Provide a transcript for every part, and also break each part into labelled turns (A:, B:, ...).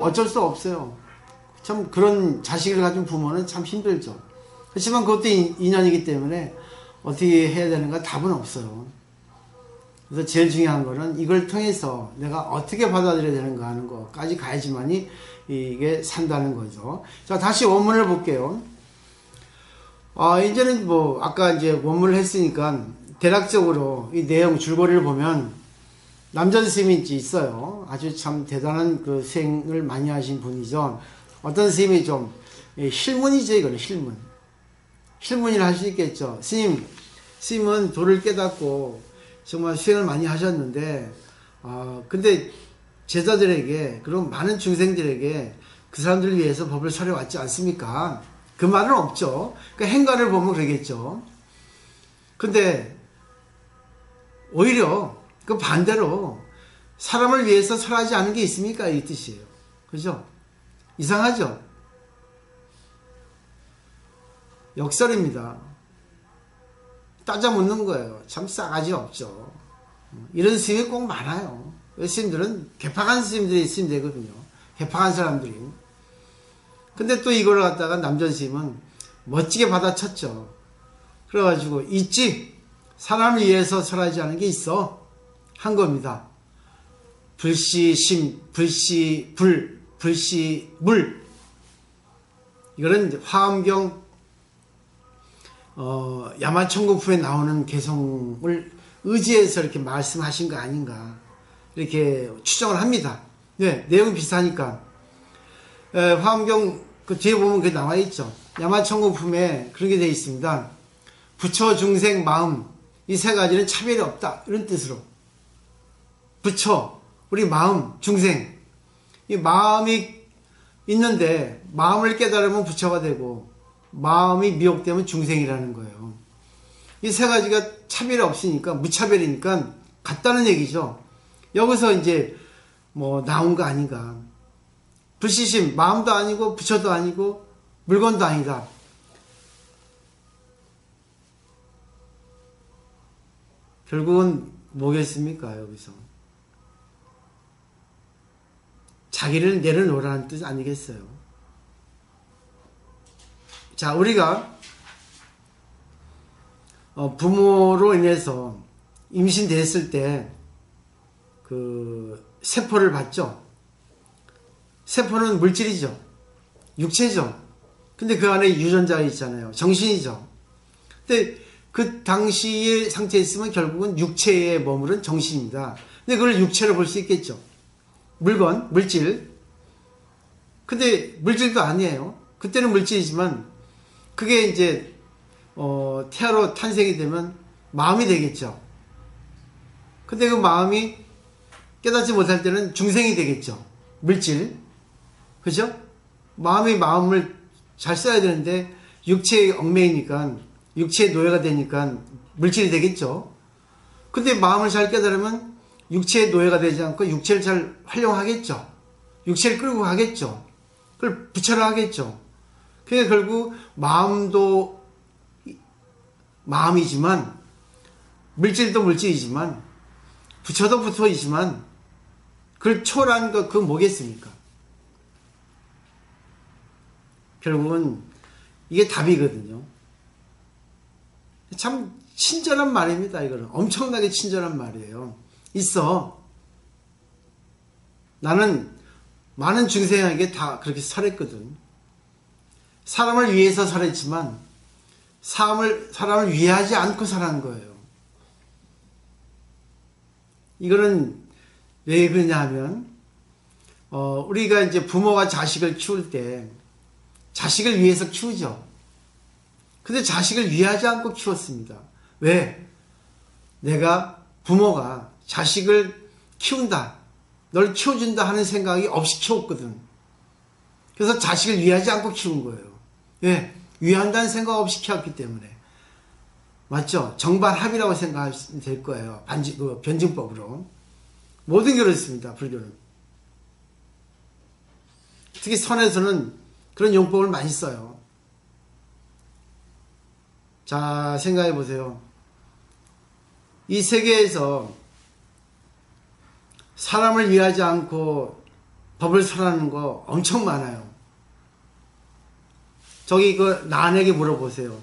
A: 어쩔 수 없어요. 참 그런 자식을 가진 부모는 참 힘들죠. 그렇지만 그것도 인연이기 때문에 어떻게 해야 되는가 답은 없어요. 그래서 제일 중요한 거는 이걸 통해서 내가 어떻게 받아들여야 되는가 하는 것까지 가야지만이 이게 산다는 거죠. 자, 다시 원문을 볼게요. 이제는 뭐 아까 이제 원문을 했으니까 대략적으로 이 내용 줄거리를 보면 남전 스님이 있어요. 아주 참 대단한 그 수행을 많이 하신 분이죠. 어떤 스님이 좀 실문이죠. 이거는 실문이라 할 수 있겠죠. 스님은 도를 깨닫고 정말 수행을 많이 하셨는데 근데 제자들에게 그런 많은 중생들에게 그 사람들을 위해서 법을 설해왔지 않습니까? 그 말은 없죠. 그러니까 행간을 보면 그러겠죠. 근데 오히려 그 반대로 사람을 위해서 설하지 않은 게 있습니까? 이 뜻이에요. 그죠? 이상하죠? 역설입니다. 따져 묻는 거예요. 참 싸가지 없죠. 이런 스님이 꼭 많아요. 스님들은 개팍한 스님들이 있으면 되거든요. 개팍한 사람들이. 근데 또 이걸 갖다가 남전 스님은 멋지게 받아쳤죠. 그래가지고 있지. 사람을 위해서 설하지 않은 게 있어. 한 겁니다. 불시 불시 불, 불시 물. 이거는 화엄경 야마천공품에 나오는 개성을 의지해서 이렇게 말씀하신 거 아닌가 이렇게 추정을 합니다. 네, 내용이 비슷하니까. 화엄경 그 뒤에 보면 그게 나와 있죠. 야마천공품에 그런 게 되어 있습니다. 부처, 중생, 마음 이 세 가지는 차별이 없다 이런 뜻으로 부처, 우리 마음, 중생 이 마음이 있는데 마음을 깨달으면 부처가 되고 마음이 미혹되면 중생이라는 거예요. 이 세 가지가 차별이 없으니까 무차별이니까 같다는 얘기죠. 여기서 이제 뭐 나온 거 아닌가. 불시심, 마음도 아니고 부처도 아니고 물건도 아니다. 결국은 뭐겠습니까? 여기서 자기를 내려놓으라는 뜻 아니겠어요? 자, 우리가 부모로 인해서 임신됐을 때 그 세포를 받죠. 세포는 물질이죠. 육체죠. 근데 그 안에 유전자가 있잖아요. 정신이죠. 근데 그 당시의 상태에 있으면 결국은 육체에 머무른 정신입니다. 근데 그걸 육체로 볼 수 있겠죠. 물건, 물질. 근데 물질도 아니에요. 그때는 물질이지만 그게 이제 태아로 탄생이 되면 마음이 되겠죠. 근데 그 마음이 깨닫지 못할 때는 중생이 되겠죠. 물질. 그죠? 마음이 마음을 잘 써야 되는데 육체의 얽매이니까 육체의 노예가 되니까 물질이 되겠죠. 근데 마음을 잘 깨달으면 육체의 노예가 되지 않고 육체를 잘 활용하겠죠. 육체를 끌고 가겠죠. 그걸 부처를 하겠죠. 그게 결국 마음도 마음이지만 물질도 물질이지만 부처도 부처이지만 그걸 초월한 것 그건 뭐겠습니까? 결국은 이게 답이거든요. 참 친절한 말입니다. 이거는 엄청나게 친절한 말이에요. 있어. 나는 많은 중생에게 다 그렇게 설했거든. 사람을 위해서 설했지만 사람을 위하지 않고 살아는 거예요. 이거는 왜 그러냐 하면 우리가 이제 부모가 자식을 키울 때 자식을 위해서 키우죠. 근데 자식을 위하지 않고 키웠습니다. 왜? 내가 부모가 자식을 키운다, 널 키워준다 하는 생각이 없이 키웠거든. 그래서 자식을 위하지 않고 키운 거예요. 왜? 위한다는 생각 없이 키웠기 때문에. 맞죠? 정반합이라고 생각하시면 될 거예요. 변증법으로. 모든 게 그렇습니다. 불교는. 특히 선에서는 그런 용법을 많이 써요. 자, 생각해 보세요. 이 세계에서 사람을 위하지 않고 법을 설하는 거 엄청 많아요. 저기 그 난에게 물어보세요.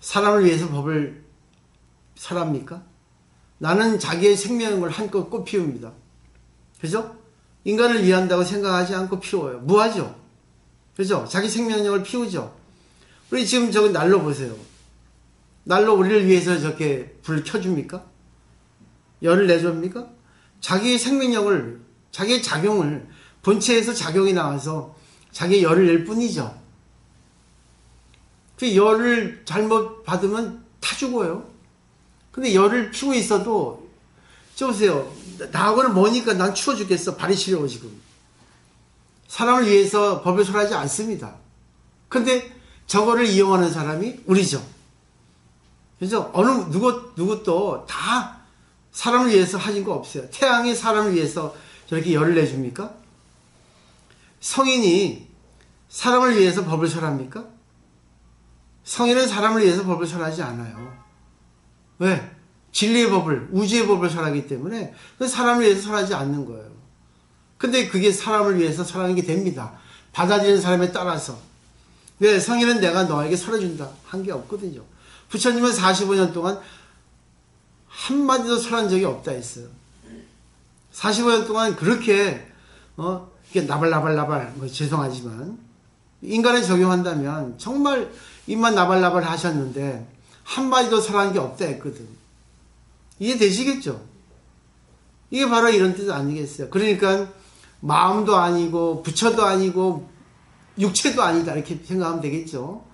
A: 사람을 위해서 법을 설합니까? 나는 자기의 생명을 한껏 꽃피웁니다. 그죠? 인간을 위한다고 생각하지 않고 피워요. 무하죠? 그죠? 자기 생명력을 피우죠? 우리 지금 저기 난로 보세요. 난로 우리를 위해서 저렇게 불을 켜줍니까? 열을 내줍니까? 자기의 생명력을, 자기의 작용을, 본체에서 작용이 나와서 자기의 열을 낼 뿐이죠. 그 열을 잘못 받으면 타 죽어요. 근데 열을 피우고 있어도, 저 보세요. 나하고는 머니까 난 추워 죽겠어. 발이 시려워, 지금. 사람을 위해서 법을 설하지 않습니다. 근데 저거를 이용하는 사람이 우리죠. 그죠? 누구도 다 사람을 위해서 하신 거 없어요. 태양이 사람을 위해서 저렇게 열을 내줍니까? 성인이 사람을 위해서 법을 설합니까? 성인은 사람을 위해서 법을 설하지 않아요. 왜? 진리의 법을, 우주의 법을 설하기 때문에 사람을 위해서 설하지 않는 거예요. 근데 그게 사람을 위해서 설하는 게 됩니다. 받아들이는 사람에 따라서. 왜? 성인은 내가 너에게 설해준다. 한 게 없거든요. 부처님은 45년 동안 한마디도 설한 적이 없다 했어요. 45년 동안 그렇게, 이게 나발나발, 죄송하지만, 인간에 적용한다면 정말 입만 나발나발 하셨는데, 한마디도 설한 게 없다 했거든. 이해되시겠죠? 이게 바로 이런 뜻 아니겠어요? 그러니까, 마음도 아니고, 부처도 아니고, 육체도 아니다. 이렇게 생각하면 되겠죠?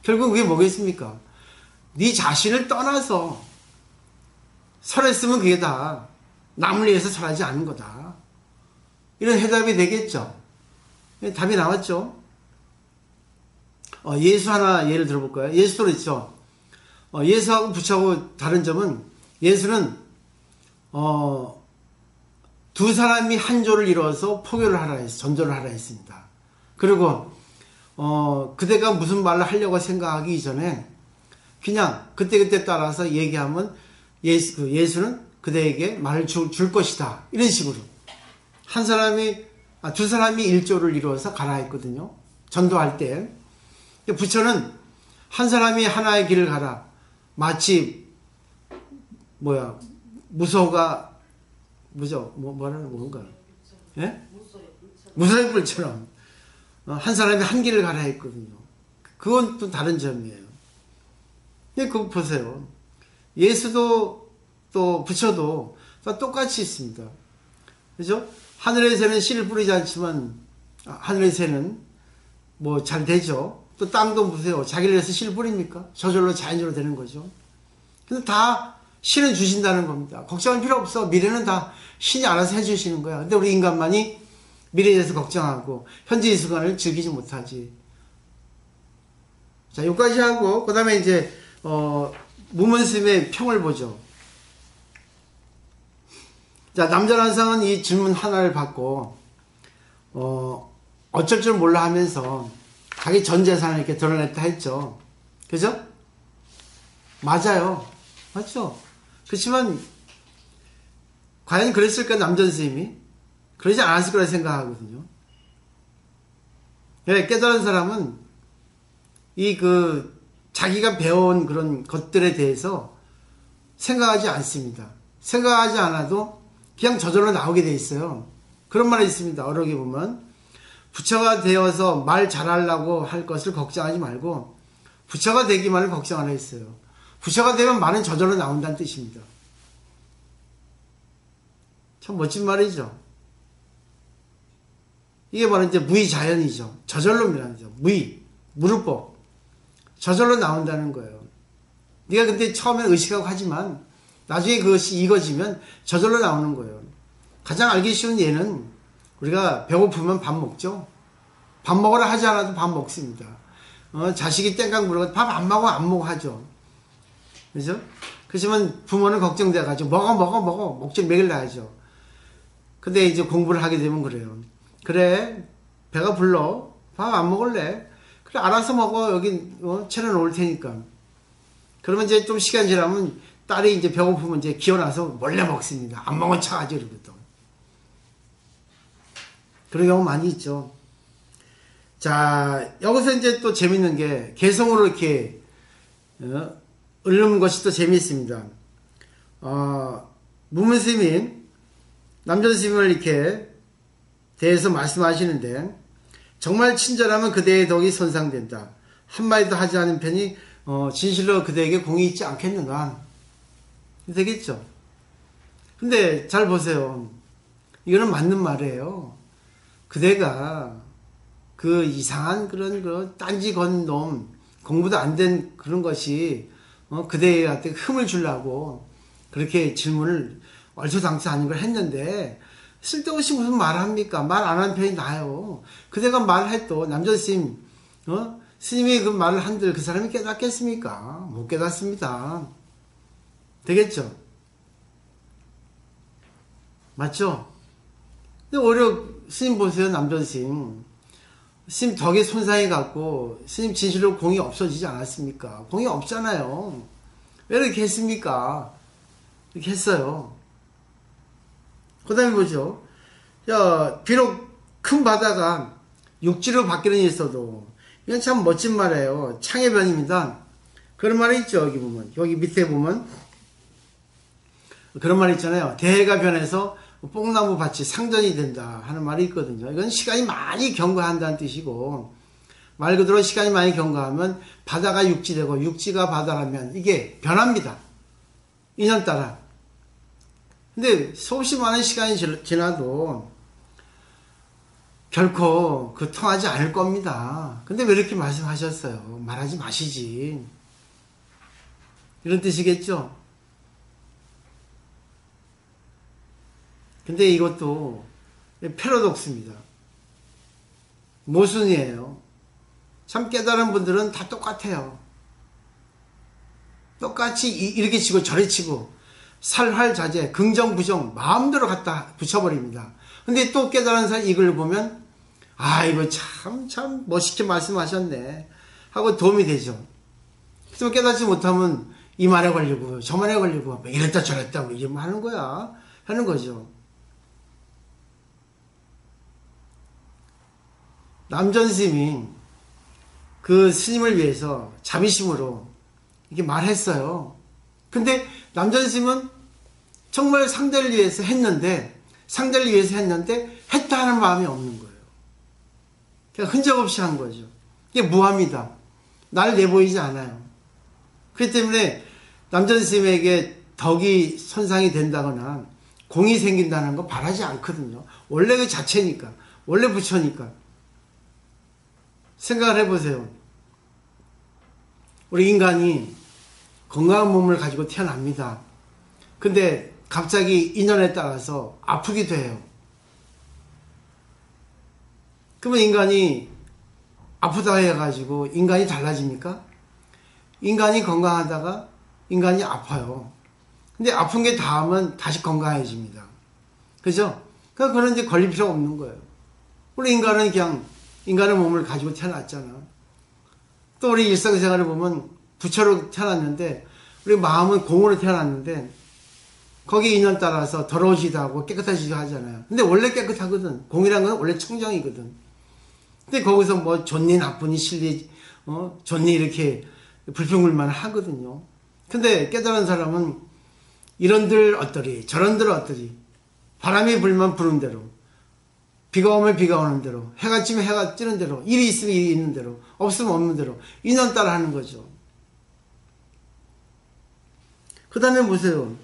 A: 결국 그게 뭐겠습니까? 네 자신을 떠나서 설했으면 그게 다 남을 위해서 설하지 않은 거다. 이런 해답이 되겠죠? 답이 나왔죠? 예수 하나 예를 들어볼까요? 예수도 그렇죠. 예수하고 부처하고 다른 점은 예수는 두 사람이 한 조를 이루어서 포교를 하라 했어. 전도를 하라 했습니다. 그리고 그대가 무슨 말을 하려고 생각하기 이전에 그냥 그때그때 따라서 얘기하면 예수는 그대에게 말을 줄 것이다. 이런 식으로 두 사람이 일조를 이루어서 가라 했거든요. 전도할 때. 부처는 한 사람이 하나의 길을 가라. 마치 무소가 뭐라는 건가? 예? 무소의 불처럼 한 사람이 한 길을 가라 했거든요. 그건 또 다른 점이에요. 그거 보세요. 예수도 또 부처도 똑같이 있습니다. 그죠? 하늘의 새는 씨를 뿌리지 않지만 하늘의 새는 뭐 잘 되죠. 또 땅도 보세요. 자기를 위해서 씨를 뿌립니까? 저절로 자연적으로 되는 거죠. 근데 다 신은 주신다는 겁니다. 걱정할 필요 없어. 미래는 다 신이 알아서 해주시는 거야. 근데 우리 인간만이 미래에 대해서 걱정하고 현재 이 순간을 즐기지 못하지. 자, 여기까지 하고 그 다음에 이제 무문스님의 평을 보죠. 자, 남자란상은 이 질문 하나를 받고 어쩔 줄 몰라 하면서 자기 전 재산을 이렇게 드러냈다 했죠. 그죠? 맞아요. 맞죠? 그렇지만 과연 그랬을까 남전 스님이? 그러지 않았을 거라 생각하거든요. 깨달은 사람은 자기가 배워온 그런 것들에 대해서 생각하지 않습니다. 생각하지 않아도 그냥 저절로 나오게 돼 있어요. 그런 말이 있습니다. 어록에 보면 부처가 되어서 말 잘하려고 할 것을 걱정하지 말고 부처가 되기만을 걱정하라 했어요. 부처가 되면 말은 저절로 나온다는 뜻입니다. 참 멋진 말이죠. 이게 바로 이제 무의자연이죠. 저절로입니다. 무르법. 저절로 나온다는 거예요. 네가 근데 처음에 의식하고 하지만 나중에 그것이 익어지면 저절로 나오는 거예요. 가장 알기 쉬운 예는 우리가 배고프면 밥 먹죠. 밥 먹으라 하지 않아도 밥 먹습니다. 자식이 땡깡 부르고 밥 안 먹어 하죠. 그죠? 그렇지만 부모는 걱정돼가지고 먹어 목줄 먹일라 하죠. 근데 이제 공부를 하게 되면 그래요. 그래 배가 불러 밥 안 먹을래? 그래 알아서 먹어. 여기 차려놓을 테니까. 그러면 이제 좀 시간 지나면 딸이 이제 배고프면 이제 기어나서 몰래 먹습니다. 안 먹은 척하죠. 이러거든. 그런 경우 많이 있죠. 자, 여기서 이제 또 재밌는 게 개성으로 이렇게 읊는 것이 또 재미있습니다. 무문스님이 남전 스님을 이렇게 대해서 말씀하시는데, 정말 친절하면 그대의 덕이 손상된다. 한마디도 하지 않은 편이 진실로 그대에게 공이 있지 않겠는가. 되겠죠. 근데 잘 보세요. 이거는 맞는 말이에요. 그대가 그 이상한 그런 딴지 건 놈, 공부도 안 된 그런 것이 그대한테 흠을 주려고 그렇게 질문을 얼토당토 아닌 걸 했는데, 쓸데없이 무슨 말을 합니까? 말 안 하는 편이 나아요. 그대가 말을 해도 남전스님, 스님이 그 말을 한들 그 사람이 깨닫겠습니까? 못 깨닫습니다. 되겠죠? 맞죠? 근데 오히려 스님 보세요, 남전스님. 스님 덕에 손상이 갔고, 스님 진실로 공이 없어지지 않았습니까? 공이 없잖아요. 왜 이렇게 했습니까? 이렇게 했어요. 그 다음에 보죠. 자, 비록 큰 바다가 육지로 바뀌는 일이 있어도, 이건 참 멋진 말이에요. 창의 변입니다. 그런 말이 있죠. 여기 보면. 여기 밑에 보면. 그런 말이 있잖아요. 대해가 변해서 뽕나무 밭이 상전이 된다 하는 말이 있거든요. 이건 시간이 많이 경과한다는 뜻이고, 말 그대로 시간이 많이 경과하면 바다가 육지되고 육지가 바다라면 이게 변합니다. 인연 따라. 근데 수없이 많은 시간이 지나도 결코 그 통하지 않을 겁니다. 근데 왜 이렇게 말씀하셨어요? 말하지 마시지. 이런 뜻이겠죠? 근데 이것도 패러독스입니다. 모순이에요. 참 깨달은 분들은 다 똑같아요. 똑같이 이렇게 치고 저렇게 치고 살활자제, 긍정, 부정 마음대로 갖다 붙여버립니다. 근데 또 깨달은 사람 이걸 보면 이거 참 멋있게 말씀하셨네 하고 도움이 되죠. 그래서 깨닫지 못하면 이 말에 걸리고 저 말에 걸리고 이랬다 저랬다 이게 뭐 하는 거야 하는 거죠. 남전 스님이 그 스님을 위해서 자비심으로 이렇게 말했어요. 근데 남전 스님은 정말 상대를 위해서 했는데 했다 하는 마음이 없는 거예요. 그냥 흔적 없이 한 거죠. 이게 무합니다. 날 내보이지 않아요. 그렇기 때문에 남전 스님에게 덕이 손상이 된다거나 공이 생긴다는 거 바라지 않거든요. 원래 그 자체니까. 원래 부처니까. 생각을 해보세요. 우리 인간이 건강한 몸을 가지고 태어납니다. 근데 갑자기 인연에 따라서 아프기도 해요. 그러면 인간이 아프다 해가지고 인간이 달라집니까? 인간이 건강하다가 인간이 아파요. 근데 아픈 게 닿으면 다시 건강해집니다. 그죠? 그러니까 그런 이제 걸릴 필요가 없는 거예요. 우리 인간은 그냥 인간의 몸을 가지고 태어났잖아. 또 우리 일상생활을 보면 부처로 태어났는데 우리 마음은 공으로 태어났는데 거기 인연 따라서 더러워지기도 하고 깨끗해지기도 하잖아요. 근데 원래 깨끗하거든. 공이란 건 원래 청정이거든. 근데 거기서 뭐 좋니 나쁘니 실리 좋니 이렇게 불평불만 하거든요. 근데 깨달은 사람은 이런들 어떠리 저런들 어떠리 바람이 불면 부는 대로 비가 오면 비가 오는 대로 해가 지면 해가 뜨는 대로 일이 있으면 일이 있는 대로 없으면 없는 대로 인연 따라 하는 거죠. 그 다음에 보세요.